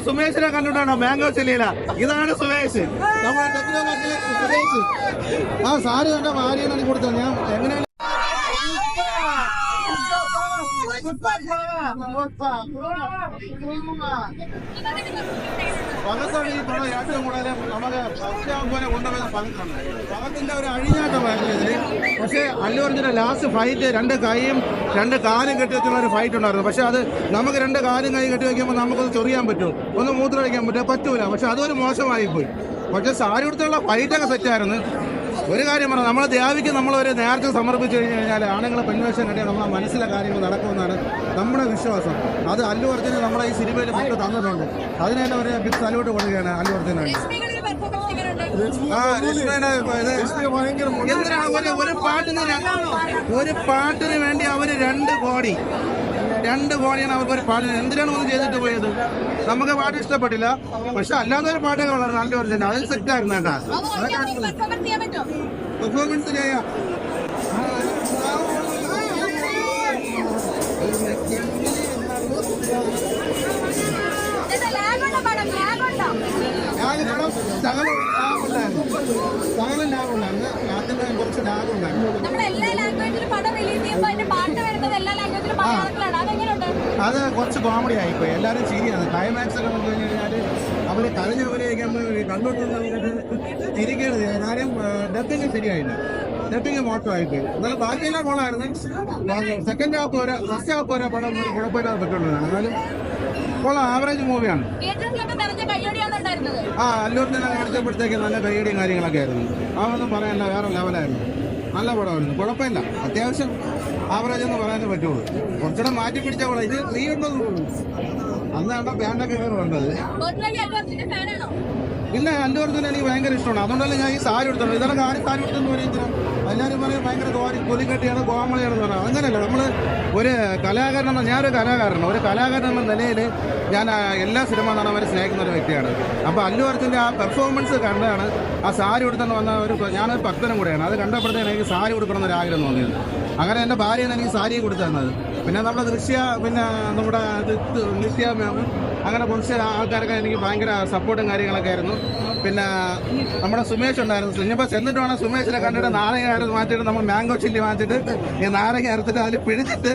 സുമേഷിനെ കണ്ടിട്ടാണോ mango ചില്ലിയില? ഇതാണ് സുമേഷ്, നമ്മുടെ techno പാർക്കിലെ സുമേഷ്. ആ സാരി കണ്ട ഭാര്യനാണ് കൊടുത്തത്. ഞാൻ എങ്ങനെ പകത്താണ് ഈ തുണ ഏറ്റവും കൂടുതൽ നമുക്ക് പോലെ കൊണ്ടുപോകുന്ന പകത്താണ്. പകത്തിന്റെ ഒരു അഴിഞ്ഞാട്ടമായിരുന്നു ഇതിന്. പക്ഷേ അല്ലു അർജുന്റെ ലാസ്റ്റ് ഫൈറ്റ് രണ്ട് കൈയും രണ്ട് കാലും കെട്ടി വെച്ചുള്ള ഒരു ഫൈറ്റ് ഉണ്ടായിരുന്നു. പക്ഷെ അത് നമുക്ക് രണ്ട് കാലും കൈ കെട്ടി വയ്ക്കുമ്പോൾ നമുക്കൊന്ന് ചൊറിയാൻ പറ്റും, ഒന്ന് മൂത്രമൊഴിക്കാൻ പറ്റൂല. പക്ഷെ അതൊരു മോശമായിപ്പോയി. പക്ഷെ സാരി കൊടുത്തുള്ള ഫൈറ്റൊക്കെ സെറ്റായിരുന്നു. ഒരു കാര്യം പറഞ്ഞു, നമ്മളെ ദേവിക്ക് നമ്മളൊരു നേർച്ച സമർപ്പിച്ചു കഴിഞ്ഞാൽ ആണുങ്ങളെ പെൺവേഷം കണ്ടിയാൽ നമ്മളെ മനസ്സിലെ കാര്യങ്ങൾ നടക്കുമെന്നാണ് നമ്മുടെ വിശ്വാസം. അത് അല്ലു അർജുന് നമ്മളെ ഈ സിനിമയിൽ നമുക്ക് തന്നിട്ടുണ്ട്. അതിന് തന്നെ ഒരു ബിഗ് സല്യൂട്ട് കൊടുക്കുകയാണ് അല്ലു അർജുനാണ്. ഒരു പാട്ടിന് വേണ്ടി അവര് 2 കോടിയാണ് അവർക്കൊരു പാട്ടിന്. എന്തിനാണ് ഒന്ന് ചെയ്തിട്ട് പോയത്? നമുക്ക് പാട്ട് ഇഷ്ടപ്പെട്ടില്ല, പക്ഷെ അല്ലാതെ ഒരു പാട്ടൊക്കെ വളരെ നല്ല പറഞ്ഞില്ല. അതിന് സെറ്റായിരുന്നു കേട്ടാ. പെർഫോമൻസ് ചെയ്യാം. കുറച്ച് ലാഗുണ്ടായിരുന്നു. അത് കുറച്ച് കോമഡി ആയിപ്പോയി. എല്ലാവരും ചിരിയാണ്. ക്ലൈമാക്സ് ഒക്കെ വന്നു കഴിഞ്ഞാൽ അവര് കരഞ്ഞവരെയൊക്കെ കണ്ടുകൊണ്ടിരുന്നത് ചിരിക്കരുത്. കാര്യം ഡബിങ് ശരിയായില്ല, ഡബിങ് മോശമായിപ്പോയി. എന്നാലും ബാക്കിയെല്ലാം കോളായിരുന്നു. സെക്കൻഡ് ഹാഫ് വരെ ഫസ്റ്റ് ഹാഫ് വരെ പടം കുഴപ്പമില്ലാതെ പറ്റുള്ളതാണ്. എന്നാലും കോളം ആവറേജ് മൂവിയാണ്. അല്ലൂരിനെ കാണിച്ചപ്പോഴത്തേക്ക് നല്ല കൈയടിയും കാര്യങ്ങളൊക്കെ ആയിരുന്നു. അതൊന്നും പറയാനില്ല, വേറെ ലെവലായിരുന്നു. നല്ല പടമായിരുന്നു, കുഴപ്പമില്ല. അത്യാവശ്യം ആവറേജ് എന്ന് പറയാനേ പറ്റുള്ളൂ. കുറച്ചുകൂടെ മാറ്റി പിടിച്ച പടം. ഇത് 3 ഉണ്ടെന്ന് അന്നാണ് ബാൻഡൊക്കെ കയറി വന്നത്. ഇല്ല, അല്ലു അർജുൻ എനിക്ക് ഭയങ്കര ഇഷ്ടമാണ്. അതുകൊണ്ടല്ലേ ഞാൻ ഈ സാരി എടുത്തത്. ഇതൊക്കെ ആരും സാരി എടുത്തെന്ന് പറയുന്നത് എല്ലാവരും പറയും ഭയങ്കര കൊലിക്കട്ടിയാണ്, കോമളിയാണെന്ന് പറഞ്ഞാൽ അങ്ങനെയല്ല. നമ്മൾ ഒരു കലാകാരനെന്ന ഞാനൊരു കലാകാരനാണ്. ഒരു കലാകാരൻ എന്ന നിലയിൽ ഞാൻ എല്ലാ സിനിമ നടന്മാരെ സ്നേഹിക്കുന്ന ഒരു വ്യക്തിയാണ്. അപ്പോൾ അല്ലു അർജുൻ്റെ ആ പെർഫോമൻസ് കണ്ടാണ് ആ സാരി എടുത്തെന്ന് വന്ന ഞാനൊരു ഭക്തനും കൂടെയാണ്. അത് കണ്ടപ്പോഴത്തേക്ക് എനിക്ക് സാരി കൊടുക്കണമെന്നൊരു ആഗ്രഹം തോന്നിയത്. അങ്ങനെ എൻ്റെ ഭാര്യയാണ് എനിക്ക് സാരി കൊടുത്തു തന്നത്. പിന്നെ നമ്മുടെ ദൃശ്യ, പിന്നെ നമ്മുടെ നിത്യ മാം, അങ്ങനെ കുറച്ച് ആൾക്കാരൊക്കെ എനിക്ക് ഭയങ്കര സപ്പോർട്ടും കാര്യങ്ങളൊക്കെ ആയിരുന്നു. പിന്നെ നമ്മുടെ സുമേഷ് ഉണ്ടായിരുന്നു. ഇനിയിപ്പോൾ ചെന്നിട്ട് വേണം സുമേഷിനെ കണ്ടിട്ട് നാരങ്ങ അരത്ത് മാറ്റിയിട്ട് നമ്മൾ മാംഗോ ചില്ലി മാറ്റിയിട്ട് ഈ നാരങ്ങ അരത്തിട്ട് അതിൽ പിടിച്ചിട്ട്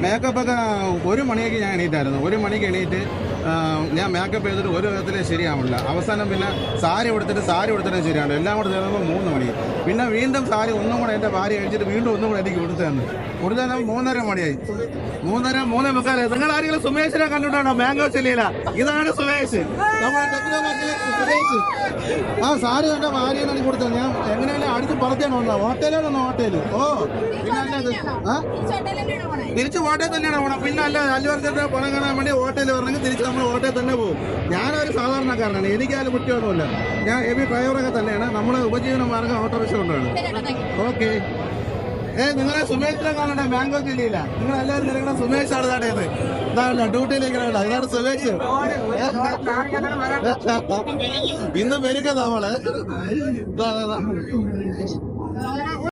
മേക്കപ്പ് ഒക്കെ 1 മണിക്ക് ഞാൻ എണീറ്റായിരുന്നു. 1 മണിക്ക് എണീറ്റ് ഞാൻ മേക്കപ്പ് ചെയ്തിട്ട് ഒരു വിധത്തിൽ ശരിയാവില്ല. അവസാനം പിന്നെ സാരി കൊടുത്തിട്ട് ശരിയാണ്. എല്ലാം കൂടെ ചേർന്നപ്പോൾ 3 മണി. പിന്നെ വീണ്ടും സാരി ഒന്നും കൂടെ എൻ്റെ ഭാര്യ കഴിച്ചിട്ട് വീണ്ടും ഒന്നും കൂടെ എനിക്ക് കൊടുത്തു 3:30 മണിയായി. 3:45. നിങ്ങൾ ആരെങ്കിലും സുമേഷിനെ കണ്ടിട്ടാണോ മാംഗോ ചില്ലിയില? ഇതാണ് സുമേഷ്, നമ്മുടെ ടെക്നോ പാർക്കിലെ സുമേഷ്. ആ സാരി കണ്ട ഭാര്യനാണ് കൊടുത്തത്. ഞാൻ എങ്ങനെയല്ല അടുത്ത് പറഞ്ഞാണ് വന്നത്. ഹോട്ടലിലാണ് ഹോട്ടല്. ഓ പിന്നെ തിരിച്ച് ഹോട്ടലിൽ തന്നെയാണ് പോകണം. പിന്നെ അല്ല അല്ലു അർജുന്റെ പണം കാണാൻ വേണ്ടി ഹോട്ടലിൽ വരണമെങ്കിൽ തിരിച്ച് നമ്മൾ ഹോട്ടലിൽ തന്നെ പോകും. ഞാനൊരു സാധാരണക്കാരനാണ്, എനിക്കതിൽ കുറ്റമൊന്നുമില്ല. ഞാൻ ഹെവി ഡ്രൈവറൊക്കെ തന്നെയാണ്. നമ്മൾ ഉപജീവന മാർഗം ഓട്ടോറിക്ഷ കൊണ്ടാണ്. ഓക്കെ. നിങ്ങളെ സുമേഷിനെ കാണണ്ട മാംഗോ ചില്ലിയില്ല. നിങ്ങൾ എല്ലാവരും നിങ്ങളുടെ സുമേഷാണ് താടേത്. ഇതാണ് ഡ്യൂട്ടിയിലേക്ക് ഇതാണ് സുമേഷ്. ഇന്ന് പെരുക്ക നമ്മള്